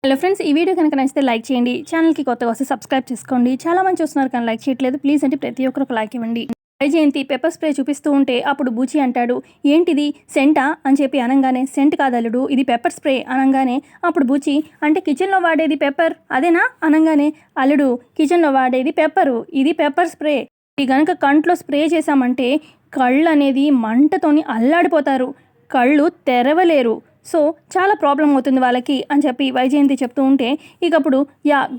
Hello friends, ఈ video కనుక నచ్చితే లైక్ చేయండి. ఛానల్కి కొత్తగా వస్తే సబ్స్క్రైబ్ చేసుకోండి. చాలా మంది చూస్తున్నారు కానీ లైక్ చేయట్లేదు. ప్లీజ్ అంటే ప్రతి ఒక్కరు ఒక లైక్ ఇవ్వండి. వైజయంతి పెప్పర్ స్ప్రే చూపిస్తూ ఉంటే అప్పుడు బూచి అంటాడు, ఏంటిది సెంటా అని చెప్పి అనగానే, సెంట్ కాదలుడు ఇది పెప్పర్ స్ప్రే అనగానే, అప్పుడు బూచి అంటే కిచెన్లో వాడేది పెప్పర్ అదేనా అనగానే, అల్లుడు కిచెన్లో వాడేది పెప్పరు, ఇది పెప్పర్ స్ప్రే. ఇది కనుక కంట్లో స్ప్రే చేశామంటే కళ్ళు అనేది మంటతోని అల్లాడిపోతారు, కళ్ళు తెరవలేరు. సో చాలా ప్రాబ్లం అవుతుంది వాళ్ళకి అని చెప్పి వైజయంతి చెప్తూ ఉంటే, ఇకప్పుడు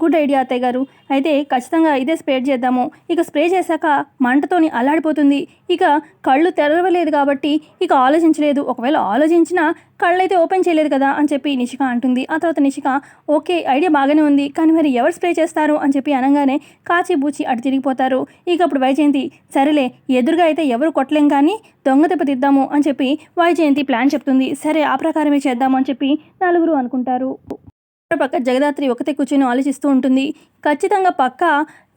గుడ్ ఐడియా అత్తయ్య గారు, అయితే ఖచ్చితంగా ఇదే స్ప్రే చేద్దాము. ఇక స్ప్రే చేశాక మంటతోని అల్లాడిపోతుంది, ఇక కళ్ళు తెరవలేదు కాబట్టి ఇక ఆలోచించలేదు. ఒకవేళ ఆలోచించినా కళ్ళైతే ఓపెన్ చేయలేదు కదా అని చెప్పి నిషిక అంటుంది. ఆ తర్వాత నిషిక ఓకే ఐడియా బాగానే ఉంది, కానీ మరి ఎవరు స్ప్రే చేస్తారు అని చెప్పి అనగానే కాచి బూచి అటు తిరిగిపోతారు. ఇక అప్పుడు వైజయంతి సరేలే ఎదురుగా అయితే ఎవరు కొట్టలేం కానీ దొంగ దెబ్బ తిద్దాము అని చెప్పి వైజయంతి ప్లాన్ చెప్తుంది. సరే ఆ ప్రకారమే చేద్దాము అని చెప్పి నలుగురు అనుకుంటారు. పక్క జగదాత్రి ఒకతే కూర్చొని ఆలోచిస్తూ ఉంటుంది. ఖచ్చితంగా పక్క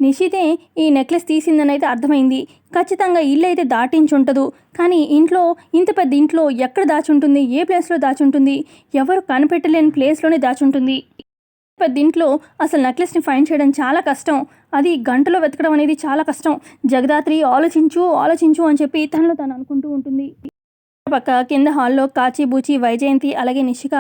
నిషితే ఈ నెక్లెస్ తీసిందని అయితే అర్థమైంది. ఖచ్చితంగా ఇల్లు అయితే దాటించుంటదు, కానీ ఇంట్లో ఇంత పెద్ద ఇంట్లో ఎక్కడ దాచుంటుంది, ఏ ప్లేస్లో దాచుంటుంది, ఎవరు కనిపెట్టలేని ప్లేస్లోనే దాచుంటుంది. పెద్ద ఇంట్లో అసలు నెక్లెస్ని ఫైండ్ చేయడం చాలా కష్టం, అది గంటలో వెతకడం అనేది చాలా కష్టం. జగదాత్రి ఆలోచించు ఆలోచించు అని చెప్పి తనలో తను అనుకుంటూ ఉంటుంది. పక్క కింద హాల్లో కాచి బూచి వైజయంతి అలాగే నిషిక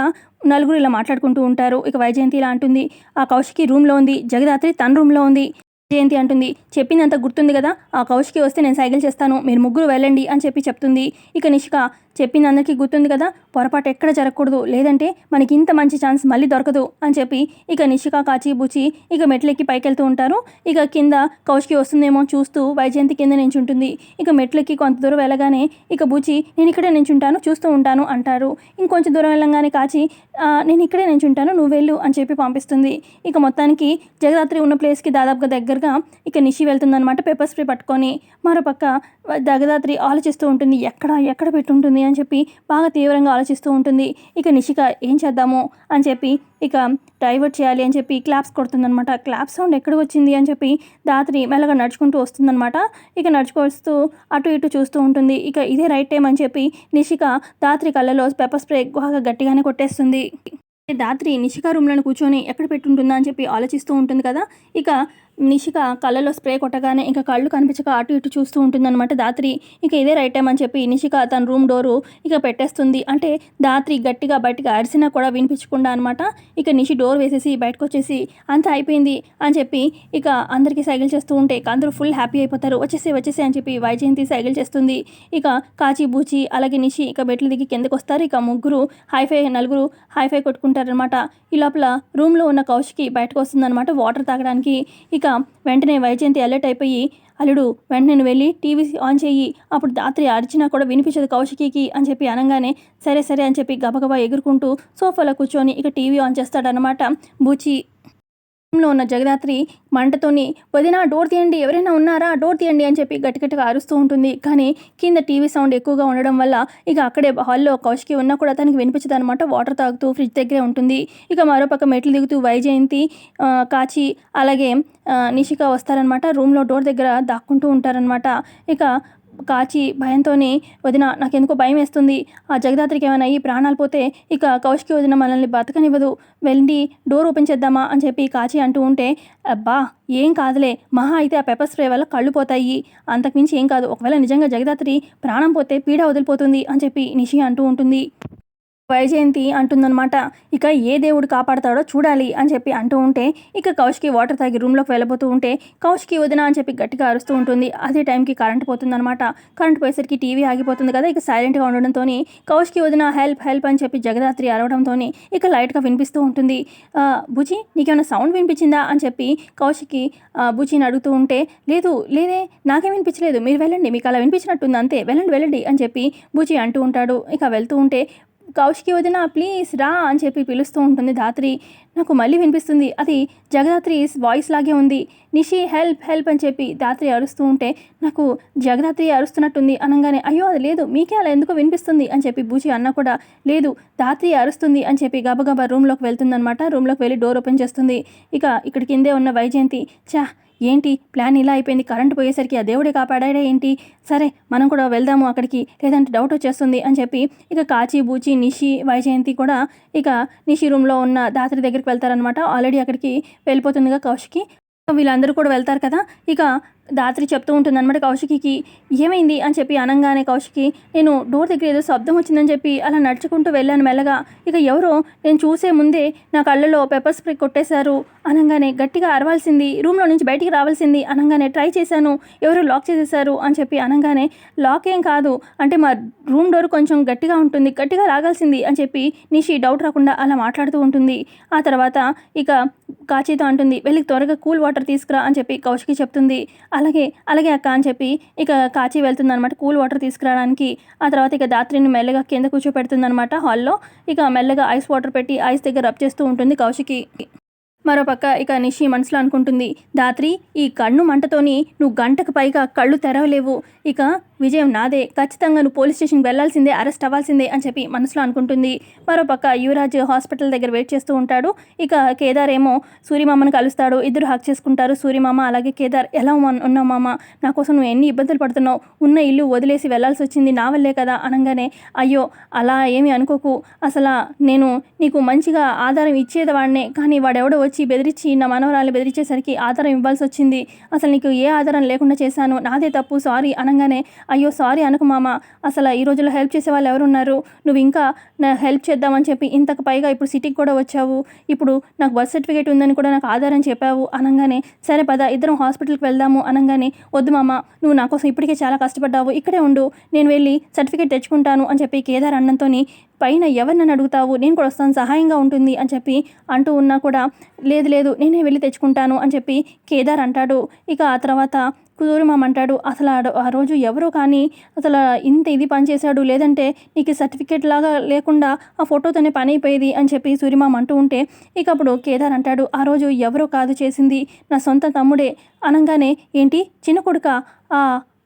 నలుగురు ఇలా మాట్లాడుకుంటూ ఉంటారు. ఇక వైజయంతి ఇలా అంటుంది, ఆ కౌశికి రూమ్లో ఉంది, జగదాత్రి తన రూమ్లో ఉంది. జయంతి అంటుంది, చెప్పిందంత గుర్తుంది కదా, ఆ కౌశికి వస్తే నేను సైకిల్ చేస్తాను, మీరు ముగ్గురు వెళ్ళండి అని చెప్పి చెప్తుంది. ఇక నిషిక చెప్పింది అందరికీ గుర్తుంది కదా, పొరపాటు ఎక్కడ జరగకూడదు, లేదంటే మనకి ఇంత మంచి ఛాన్స్ మళ్ళీ దొరకదు అని చెప్పి ఇక నిషిక కాచి బూచి ఇక మెట్లెక్కి పైకి వెళ్తూ ఉంటారు. ఇక కింద కౌశికి వస్తుందేమో చూస్తూ వైజయంతి కింద నించుంటుంది. ఇక మెట్లెక్కి కొంత దూరం వెళ్ళగానే ఇక బూచి నేను ఇక్కడే నించుంటాను చూస్తూ ఉంటాను అంటారు. ఇంకొంచెం దూరం వెళ్ళగానే కాచి నేను ఇక్కడే నించుంటాను నువ్వు వెళ్ళు అని చెప్పి పంపిస్తుంది. ఇక మొత్తానికి జగదాత్రి ఉన్న ప్లేస్కి దాదాపుగా దగ్గరగా ఇక నిషి వెళ్తుందనమాట పెప్పర్ స్ప్రే పట్టుకొని. మరోపక్క జగదాత్రి ఆలోచిస్తూ ఉంటుంది, ఎక్కడ పెట్టుంటుంది అని చెప్పి బాగా తీవ్రంగా ఆలోచిస్తూ ఉంటుంది. ఇక నిషిక ఏం చేద్దాము అని చెప్పి ఇక డైవర్ట్ చేయాలి అని చెప్పి క్లాప్స్ కొడుతుందనమాట. క్లాప్ సౌండ్ ఎక్కడ వచ్చింది అని చెప్పి దాత్రి మెల్లగా నడుచుకుంటూ వస్తుందనమాట. ఇక నడుచుకొస్తూ అటు ఇటు చూస్తూ ఉంటుంది. ఇక ఇదే రైట్ టైం అని చెప్పి నిషిక దాత్రి కళ్ళలో పెప్పర్ స్ప్రే బాగా గట్టిగానే కొట్టేస్తుంది. దాత్రి నిషిక రూమ్లను కూర్చొని ఎక్కడ పెట్టుంటుందా అని చెప్పి ఆలోచిస్తూ ఉంటుంది కదా. ఇక నిషిక కళ్ళలో స్ప్రే కొట్టగానే ఇంకా కళ్ళు కనిపించక అటు ఇటు చూస్తూ ఉంటుందన్నమాట దాత్రి. ఇక ఇదే రైట్ టైం అని చెప్పి నిషిక తన రూమ్ డోరు ఇక పెట్టేస్తుంది. అంటే దాత్రి గట్టిగా బయటకు అరిసినా కూడా వినిపించకుండా అనమాట. ఇక నిషి డోర్ వేసేసి బయటకు వచ్చేసి అంతా అయిపోయింది అని చెప్పి ఇక అందరికీ సైకిల్ చేస్తూ ఉంటే అందరూ ఫుల్ హ్యాపీ అయిపోతారు. వచ్చేసి అని చెప్పి వైజయంతి సైకిల్ చేస్తుంది. ఇక కాచి బూచి అలాగే నిషి ఇక మెట్లు దిగి కిందకు వస్తారు. ఇక నలుగురు హైఫై కొట్టుకుంటారనమాట. ఈ లోపల రూమ్లో ఉన్న కౌశికి బయటకు వస్తుందన్నమాట వాటర్ తాగడానికి. ఇక వెంటనే వైజయంతి అలర్ట్ అయిపోయి, అల్లుడు వెంటనే నువ్వు వెళ్ళి టీవీ ఆన్ చెయ్యి, అప్పుడు రాత్రి అరిచినా కూడా వినిపించదు కౌశికి అని చెప్పి అనగానే సరే అని చెప్పి గబగబా ఎగురుకుంటూ సోఫాలో కూర్చొని ఇక టీవీ ఆన్ చేస్తాడనమాట బూచి. రూమ్లో ఉన్న జగదాత్రి మంటతోని వదినా డోర్ తీయండి, ఎవరైనా ఉన్నారా డోర్ తీయండి అని చెప్పి గట్టిగా అరుస్తూ ఉంటుంది. కానీ కింద టీవీ సౌండ్ ఎక్కువగా ఉండడం వల్ల ఇక అక్కడే హాల్లో కౌశికి ఉన్నా కూడా తనకి వినిపించదు అనమాట. వాటర్ తాగుతూ ఫ్రిడ్జ్ దగ్గరే ఉంటుంది. ఇక మరోపక్క మెట్లు దిగుతూ వైజయంతి కాచి అలాగే నిషిక వస్తారనమాట. రూమ్లో డోర్ దగ్గర దాక్కుంటూ ఉంటారనమాట. ఇక కాచి భయంతోనే వదిన నాకెందుకో భయం వేస్తుంది, ఆ జగదాత్రికి ఏమైనా అయ్యి ప్రాణాలు పోతే ఇక కౌశికి వదిన మనల్ని బతకనివ్వదు, వెళ్ళి డోర్ ఓపెన్ చేద్దామా అని చెప్పి కాచి అంటూ ఉంటే, అబ్బా ఏం కాదులే, మహా అయితే ఆ పెప్పర్ స్ప్రే వల్ల కళ్ళు పోతాయి, అంతకుమించి ఏం కాదు, ఒకవేళ నిజంగా జగదాత్రి ప్రాణం పోతే పీడ వదిలిపోతుంది అని చెప్పి నిషి అంటూ ఉంటుంది. వైజయంతి అంటుందన్నమాట, ఇక ఏ దేవుడు కాపాడతాడో చూడాలి అని చెప్పి అంటూ ఉంటే ఇక కౌశికి వాటర్ తాగి రూమ్లోకి వెళ్ళబోతూ ఉంటే కౌశికి వదిన అని చెప్పి గట్టిగా అరుస్తూ ఉంటుంది. అదే టైంకి కరెంట్ పోతుందన్నమాట. కరెంట్ పోయేసరికి టీవీ ఆగిపోతుంది కదా. ఇక సైలెంట్గా ఉండడంతో కౌశికి వదిన హెల్ప్ అని చెప్పి జగదాత్రి అరవడంతో ఇక లైట్గా వినిపిస్తూ ఉంటుంది. బుచి నీకేమైనా సౌండ్ వినిపించిందా అని చెప్పి కౌశికి బుచిని అడుగుతూ ఉంటే, లేదే నాకేం వినిపించలేదు, మీరు వెళ్ళండి, మీకు అలా వినిపించినట్టుంది అంతే, వెళ్ళండి అని చెప్పి బుచి అంటూ ఉంటాడు. ఇక వెళ్తూ ఉంటే కౌశికి వదిన ప్లీజ్ రా అని చెప్పి పిలుస్తూ ఉంటుంది దాత్రి. నాకు మళ్ళీ వినిపిస్తుంది, అది జగదాత్రి వాయిస్ లాగే ఉంది, నిషి హెల్ప్ అని చెప్పి దాత్రి అరుస్తూ ఉంటే నాకు జగదాత్రి అరుస్తున్నట్టుంది అనగానే, అయ్యో అది లేదు, మీకే అలా ఎందుకో వినిపిస్తుంది అని చెప్పి బూచి అన్న కూడా, లేదు దాత్రి అరుస్తుంది అని చెప్పి గబగబా రూమ్లోకి వెళ్తుందనమాట. రూమ్లోకి వెళ్ళి డోర్ ఓపెన్ చేస్తుంది. ఇక ఇక్కడ కిందే ఉన్న వైజయంతి ఏంటి ప్లాన్ ఇలా అయిపోయింది, కరెంట్ పోయేసరికి ఆ దేవుడే కాపాడా ఏంటి, సరే మనం కూడా వెళ్దాము అక్కడికి, లేదంటే డౌట్ వచ్చేస్తుంది అని చెప్పి ఇక కాచి బూచి నిషి వైజయంతి కూడా ఇక నిషి రూమ్లో ఉన్న దాత్రి దగ్గరికి వెళ్తారనమాట. ఆల్రెడీ అక్కడికి వెళ్ళిపోతుందిగా కౌశికి. వీళ్ళందరూ కూడా వెళ్తారు కదా. ఇక దాత్రి చెప్తూ ఉంటుందన్నమాట కౌశికి, ఏమైంది అని చెప్పి అనగానే కౌశికి, నేను డోర్ దగ్గర ఏదో శబ్దం వచ్చిందని చెప్పి అలా నడుచుకుంటూ వెళ్ళాను మెల్లగా. ఇక ఎవరో నేను చూసే ముందే నా కళ్ళలో పెప్పర్ స్ప్రే కొట్టేశారు అనగానే గట్టిగా అరవాల్సింది, రూమ్లో నుంచి బయటికి రావాల్సింది అనగానే ట్రై చేశాను, ఎవరో లాక్ చేసేసారు అని చెప్పి అనగానే లాక్ ఏం కాదు అంటే మా రూమ్ డోర్ కొంచెం గట్టిగా ఉంటుంది, గట్టిగా లాగాల్సింది అని చెప్పి నిషి డౌట్ రాకుండా అలా మాట్లాడుతూ ఉంటుంది. ఆ తర్వాత ఇక కాచితో అంటుంది, వెళ్ళి త్వరగా కూల్ వాటర్ తీసుకురా అని చెప్పి కౌశికి చెప్తుంది. అలాగే అలాగే అక్క అని చెప్పి ఇక కాచి వెళ్తుంది అనమాట కూల్ వాటర్ తీసుకురావడానికి. ఆ తర్వాత ఇక దాత్రిని మెల్లగా కింద కూర్చోపెడుతుంది అనమాట హాల్లో. ఇక మెల్లగా ఐస్ వాటర్ పెట్టి ఐస్ దగ్గర రబ్ చేస్తూ ఉంటుంది కౌశికి. మరోపక్క ఇక నిషి మనసులో అనుకుంటుంది, దాత్రి ఈ కన్ను మంటతోని నువ్వు గంటకు పైగా కళ్ళు తెరవలేవు, ఇక విజయం నాదే, ఖచ్చితంగా నువ్వు పోలీస్ స్టేషన్కి వెళ్లాల్సిందే, అరెస్ట్ అవ్వాల్సిందే అని చెప్పి మనసులో అనుకుంటుంది. మరోపక్క యువరాజ్ హాస్పిటల్ దగ్గర వెయిట్ చేస్తూ ఉంటాడు. ఇక కేదార్ ఏమో సూర్యమామని కలుస్తాడు, ఇద్దరు హక్ చేసుకుంటారు. సూర్యమామ అలాగే కేదార్, ఎలా ఉన్నావు మామ, నా కోసం నువ్వు ఎన్ని ఇబ్బందులు పడుతున్నావు, ఉన్న ఇల్లు వదిలేసి వెళ్లాల్సి వచ్చింది నా వల్లే కదా అనగానే, అయ్యో అలా ఏమీ అనుకోకు, అసలు నేను నీకు మంచిగా ఆధారం ఇచ్చేవాడినే, కానీ వాడెవడో వచ్చి బెదిరించి నా మనవరాల్ని బెదిరించేసరికి ఆధారం ఇవ్వాల్సి వచ్చింది, అసలు నీకు ఏ ఆధారం లేకుండా చేశాను, నాదే తప్పు, సారీ అనగానే, అయ్యో సారీ అనకు మామ, అసలు ఈ రోజుల్లో హెల్ప్ చేసే వాళ్ళు ఎవరున్నారు, నువ్వు ఇంకా నా హెల్ప్ చేద్దామని చెప్పి ఇంతకు పైగా ఇప్పుడు సిటీకి కూడా వచ్చావు, ఇప్పుడు నాకు బర్త్ సర్టిఫికేట్ ఉందని కూడా నాకు ఆధారం చెప్పావు అనగానే, సరే పద ఇద్దరం హాస్పిటల్కి వెళ్దాము అనగానే, వద్దు మామ నువ్వు నా కోసం ఇప్పటికే చాలా కష్టపడ్డావు, ఇక్కడే ఉండు, నేను వెళ్ళి సర్టిఫికేట్ తెచ్చుకుంటాను అని చెప్పి కేదార్ అన్నంతో, పైన ఎవరినని అడుగుతావు, నేను కూడా వస్తాను సహాయంగా ఉంటుంది అని చెప్పి అంటూ ఉన్నా కూడా, లేదు లేదు నేనే వెళ్ళి తెచ్చుకుంటాను అని చెప్పి కేదార్ అంటాడు. ఇక ఆ తర్వాత సూర్యమామ అంటాడు, అసలు ఆ రోజు ఎవరో కానీ అసలు ఇంత ఇది పనిచేశాడు, లేదంటే నీకు సర్టిఫికేట్ లాగా లేకుండా ఆ ఫోటోతోనే పని అయిపోయేది అని చెప్పి సూర్యమామ అంటూ ఉంటే, ఇక అప్పుడు కేదార్ అంటాడు, ఆ రోజు ఎవరో కాదు చేసింది, నా సొంత తమ్ముడే అనగానే, ఏంటి చిన్న కొడుక, ఆ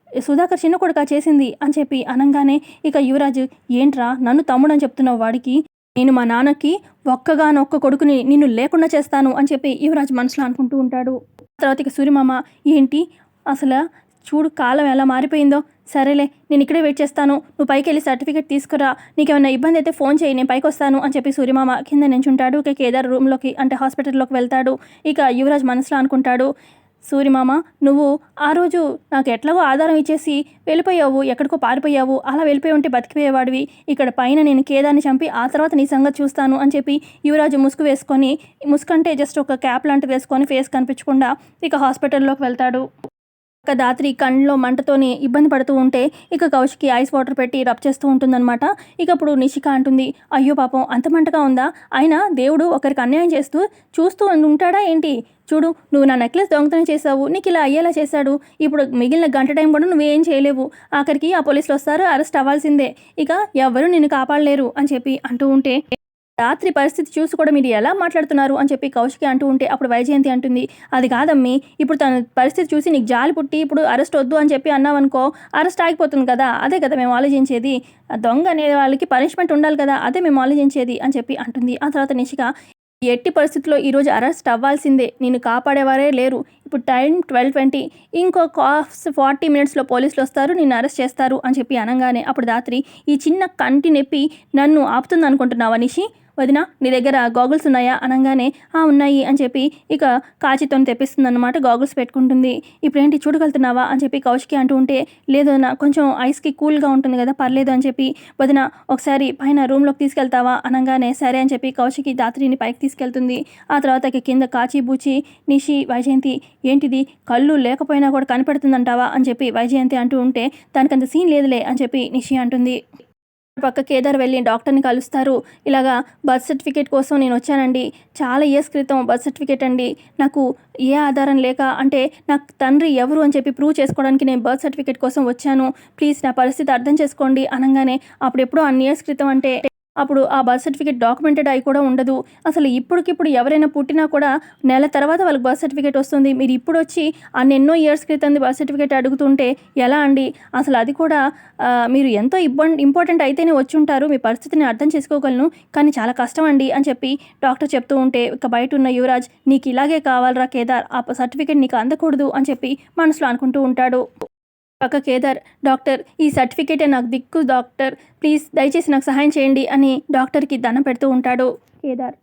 సుధాకర్ చిన్న కొడుక చేసింది అని చెప్పి అనగానే, ఇక యువరాజు, ఏంట్రా నన్ను తమ్ముడు అని చెప్తున్నావు వాడికి, నేను మా నాన్నకి ఒక్కగానొక్క కొడుకుని నిన్ను లేకుండా చేస్తాను అని చెప్పి యువరాజు మనసులో అనుకుంటూ ఉంటాడు. తర్వాత ఇక సూర్యమామ, ఏంటి అసలు చూడు కాలం ఎలా మారిపోయిందో, సరేలే నేను ఇక్కడే వెయిట్ చేస్తాను, నువ్వు పైకి వెళ్ళి సర్టిఫికేట్ తీసుకురా, నీకేమైనా ఇబ్బంది అయితే ఫోన్ చేయి, నేను పైకి వస్తాను అని చెప్పి సూర్యమామ కింద నించుంటాడు. ఇక కేదార్ రూమ్లోకి అంటే హాస్పిటల్లోకి వెళ్తాడు. ఇక యువరాజ్ మనసులో అనుకుంటాడు, సూర్యమామ నువ్వు ఆ రోజు నాకు ఎట్లాగో ఆధారం ఇచ్చేసి వెళ్ళిపోయావు, ఎక్కడికో పారిపోయావు, అలా వెళ్ళిపోయి ఉంటే బతికిపోయేవాడివి, ఇక్కడ పైన నేను కేదార్ని చంపి ఆ తర్వాత నీ సంగతి చూస్తాను అని చెప్పి యువరాజు ముసుగు వేసుకొని, ముసుకంటే జస్ట్ ఒక క్యాప్ లాంటిది వేసుకొని ఫేస్ కనిపించకుండా ఇక హాస్పిటల్లోకి వెళ్తాడు. ఇక దాత్రి కళ్ళలో మంటతోని ఇబ్బంది పడుతూ ఉంటే ఇక కౌశికి ఐస్ వాటర్ పెట్టి రబ్ చేస్తూ ఉంటుందన్నమాట. ఇక అప్పుడు నిషిక అంటుంది, అయ్యో పాపం అంత మంటగా ఉందా, అయినా దేవుడు ఒకరికి అన్యాయం చూస్తూ ఉంటాడా ఏంటి, చూడు నువ్వు నా నెక్లెస్ దొంగతనం చేసావు, నీకు ఇలా అయ్యేలా చేశాడు, ఇప్పుడు మిగిలిన గంట టైం కూడా నువ్వేం చేయలేవు, ఆఖరికి ఆ పోలీసులు వస్తారు, అరెస్ట్ అవ్వాల్సిందే, ఇక ఎవరు నిన్ను కాపాడలేరు అని చెప్పి అంటూ ఉంటే, రాత్రి పరిస్థితి చూసి కూడా మీరు ఎలా మాట్లాడుతున్నారు అని చెప్పి కౌశికి అంటూ ఉంటే, అప్పుడు వైజయంతి అంటుంది, అది కాదమ్మి, ఇప్పుడు తన పరిస్థితి చూసి నీకు జాలి పుట్టి ఇప్పుడు అరెస్ట్ వద్దు అని చెప్పి అన్నావనుకో, అరెస్ట్ ఆగిపోతుంది కదా, అదే కదా మేము ఆలోచించేది, దొంగ అనే వాళ్ళకి పనిష్మెంట్ ఉండాలి కదా, అదే మేము ఆలోచించేది అని చెప్పి అంటుంది. ఆ తర్వాత నిషిక, ఎట్టి పరిస్థితుల్లో ఈరోజు అరెస్ట్ అవ్వాల్సిందే, నేను కాపాడేవారే లేరు, ఇప్పుడు టైం 12:20, ఇంకో 40 minutesలో పోలీసులు వస్తారు, నిన్ను అరెస్ట్ చేస్తారు అని చెప్పి అనగానే, అప్పుడు దాత్రి, ఈ చిన్న కంటి నొప్పి నన్ను ఆపుతుంది అనుకుంటున్నావా నిషి, వదిన నీ దగ్గర గాగుల్స్ ఉన్నాయా అనగానే, ఉన్నాయి అని చెప్పి ఇక కాచితో తెప్పిస్తుంది అనమాట, గాగుల్స్ పెట్టుకుంటుంది. ఇప్పుడేంటి చూడగలుగుతున్నావా అని చెప్పి కౌశికి అంటూ ఉంటే, లేదు నా కొంచెం ఐస్కి కూల్గా ఉంటుంది కదా పర్లేదు అని చెప్పి, వదిన ఒకసారి పైన రూమ్లోకి తీసుకెళ్తావా అనగానే, సరే అని చెప్పి కౌశికి దాత్రిని పైకి తీసుకెళ్తుంది. ఆ తర్వాత కింద కాచి బూచి నిషి వైజయంతి, ఏంటిది కళ్ళు లేకపోయినా కూడా కనిపెడుతుందంటావా అని చెప్పి వైజయంతి అంటూ ఉంటే, దానికంత సీన్ లేదులే అని చెప్పి నిషి అంటుంది. పక్క కేదార్ వెళ్ళి డాక్టర్ని కలుస్తారు. ఇలాగా బర్త్ సర్టిఫికేట్ కోసం నేను వచ్చానండి, చాలా ఇయర్స్ క్రితం బర్త్ సర్టిఫికేట్ అండి, నాకు ఏ ఆధారం లేక అంటే నాకు తండ్రి ఎవరు అని చెప్పి ప్రూవ్ చేసుకోవడానికి నేను బర్త్ సర్టిఫికేట్ కోసం వచ్చాను, ప్లీజ్ నా పరిస్థితి అర్థం చేసుకోండి అనగానే, అప్పుడు ఎప్పుడో అన్ని ఇయర్స్ క్రితం అంటే అప్పుడు ఆ బర్త్ సర్టిఫికేట్ డాక్యుమెంటెడ్ అయి కూడా ఉండదు. అసలు ఇప్పటికిప్పుడు ఎవరైనా పుట్టినా కూడా నెల తర్వాత వాళ్ళకి బర్త్ సర్టిఫికేట్ వస్తుంది. మీరు ఇప్పుడొచ్చి అన్నెన్నో ఇయర్స్ క్రితంది బర్త్ సర్టిఫికేట్ అడుగుతుంటే ఎలా అండి? అసలు అది కూడా మీరు ఎంతో ఇంపార్టెంట్ అయితేనే వచ్చుంటారు. మీ పరిస్థితిని అర్థం చేసుకోగలను. కానీ చాలా కష్టం అండి అని చెప్పి డాక్టర్ చెప్తూ ఉంటే ఇక బయటున్న యువరాజ్ నీకు ఇలాగే కావాలిరా కేదార్, ఆ సర్టిఫికేట్ నీకు అందకూడదు అని చెప్పి మనసులో అనుకుంటూ ఉంటాడు. పక్క కేదార్, డాక్టర్ ఈ సర్టిఫికేటే నాకు దిక్కు డాక్టర్, ప్లీజ్ దయచేసి నాకు సహాయం చేయండి అని డాక్టర్కి దండం పెడుతూ ఉంటాడు కేదార్.